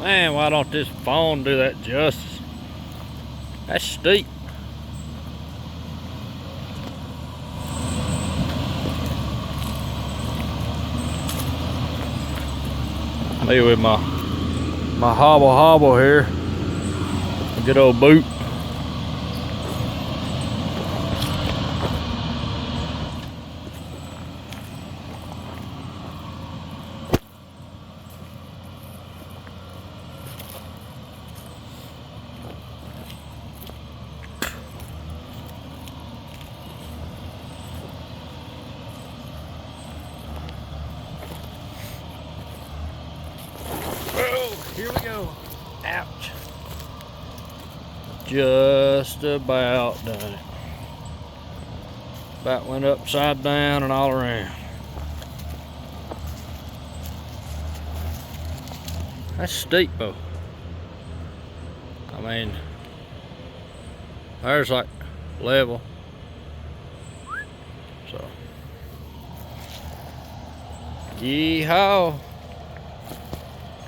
Man, why don't this phone do that justice? That's steep. Me with my hobble here. A good old boot. Here we go. Ouch. Just about done it. About went upside down and all around. That's steep though. I mean, there's like level. So, yeehaw.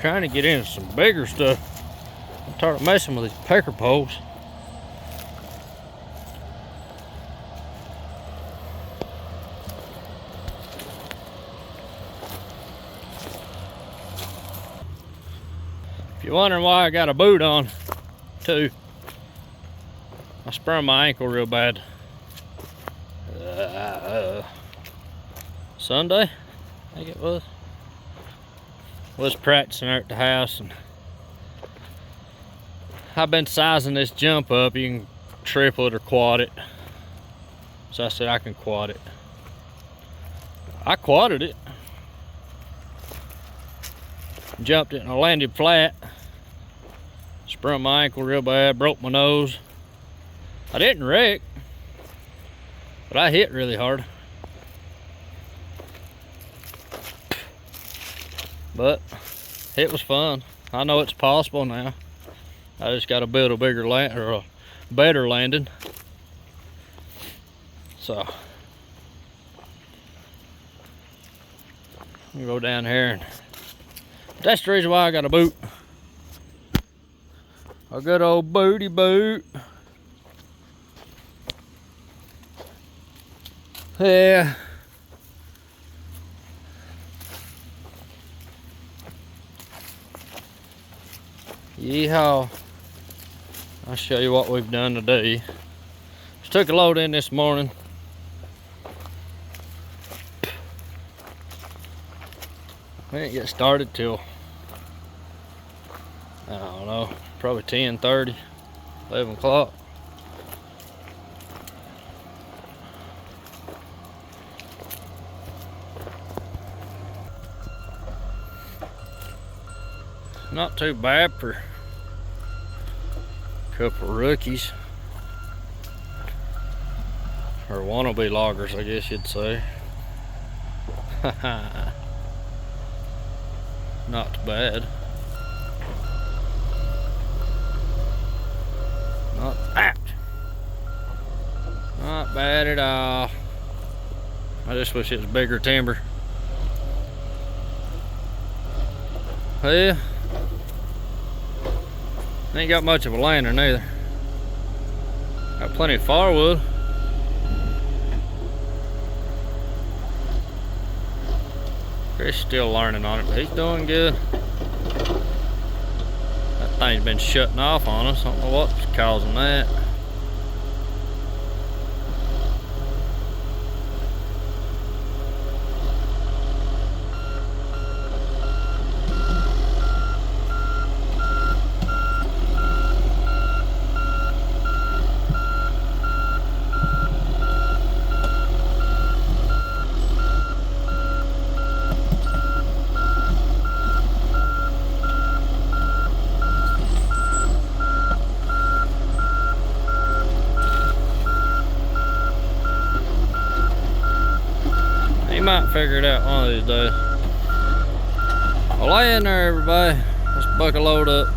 Trying to get into some bigger stuff. I'm tired of messing with these pecker poles. If you're wondering why I got a boot on, too, I sprained my ankle real bad. Sunday, I think it was practicing there at the house, and I've been sizing this jump up. You can triple it or quad it. So I said I can quad it. I quadded it. Jumped it and I landed flat. Sprained my ankle real bad, broke my nose. I didn't wreck, but I hit really hard. But it was fun. I know it's possible now. I just got to build a bigger land or a better landing. So I'm gonna go down here, and that's the reason why I got a boot. A good old booty boot. Yeah. Yeehaw. I'll show you what we've done today. Just took a load in this morning. We didn't get started till, I don't know, probably 10:30, 11 o'clock. Not too bad for a couple of rookies, or wannabe loggers, I guess you'd say. Not too bad. Not bad at all. I just wish it was bigger timber. Yeah. Ain't got much of a lantern either. Got plenty of firewood. Chris still learning on it, but he's doing good. That thing's been shutting off on us. I don't know what's causing that. Might figure it out one of these days. Well, lay in there, everybody. Let's buck a load up.